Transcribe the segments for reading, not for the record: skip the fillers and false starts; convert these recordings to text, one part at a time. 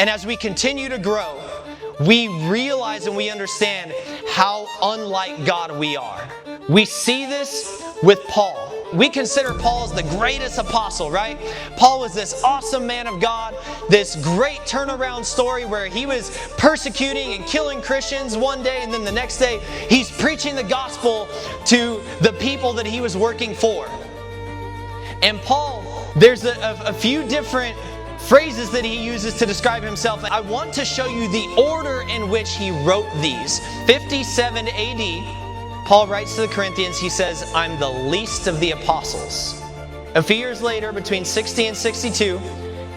And as we continue to grow, we realize and we understand how unlike God we are. We see this with Paul. We consider Paul as the greatest apostle, right? Paul was this awesome man of God, this great turnaround story where he was persecuting and killing Christians one day, and then the next day he's preaching the gospel to the people that he was working for. And Paul, there's a few different phrases that he uses to describe himself. I want to show you the order in which he wrote these. 57 AD, Paul writes to the Corinthians, he says, I'm the least of the apostles. A few years later, between 60 and 62,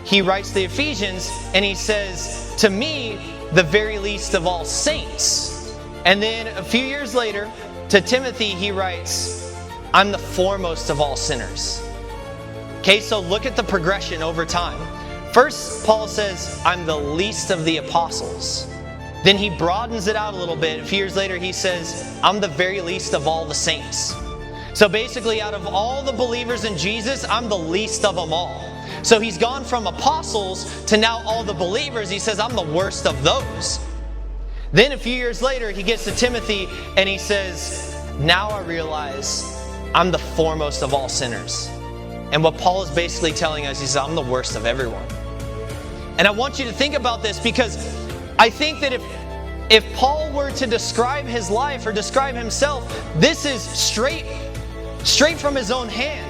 he writes to the Ephesians and he says, to me, the very least of all saints. And then a few years later, to Timothy, he writes, I'm the foremost of all sinners. Okay, so look at the progression over time. First, Paul says, I'm the least of the apostles. Then he broadens it out a little bit. A few years later, he says, I'm the very least of all the saints. So basically, out of all the believers in Jesus, I'm the least of them all. So he's gone from apostles to now all the believers. He says, I'm the worst of those. Then a few years later, he gets to Timothy and he says, now I realize I'm the foremost of all sinners. And what Paul is basically telling us is, I'm the worst of everyone. And I want you to think about this, because I think that if Paul were to describe his life or describe himself, this is straight from his own hand.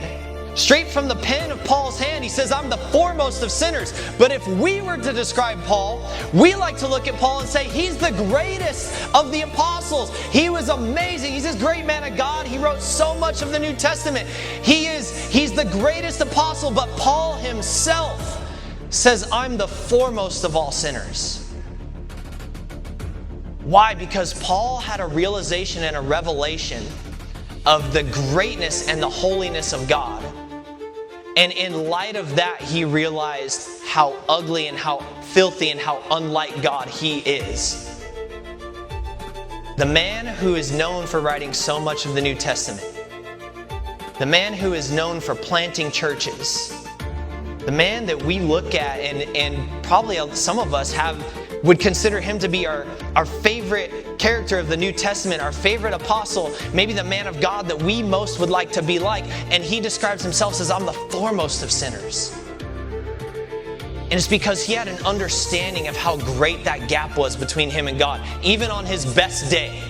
Straight from the pen of Paul's hand. He says, I'm the foremost of sinners. But if we were to describe Paul, we like to look at Paul and say, he's the greatest of the apostles. He was amazing. He's this great man of God. He wrote so much of the New Testament. He's the greatest apostle. But Paul himself says, I'm the foremost of all sinners. Why? Because Paul had a realization and a revelation of the greatness and the holiness of God. And in light of that, he realized how ugly and how filthy and how unlike God he is. The man who is known for writing so much of the New Testament, the man who is known for planting churches, the man that we look at and probably some of us would consider him to be our favorite character of the New Testament, our favorite apostle, maybe the man of God that we most would like to be like. And he describes himself as, I'm the foremost of sinners. And it's because he had an understanding of how great that gap was between him and God. Even on his best day,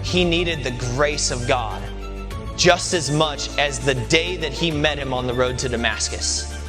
he needed the grace of God just as much as the day that he met him on the road to Damascus.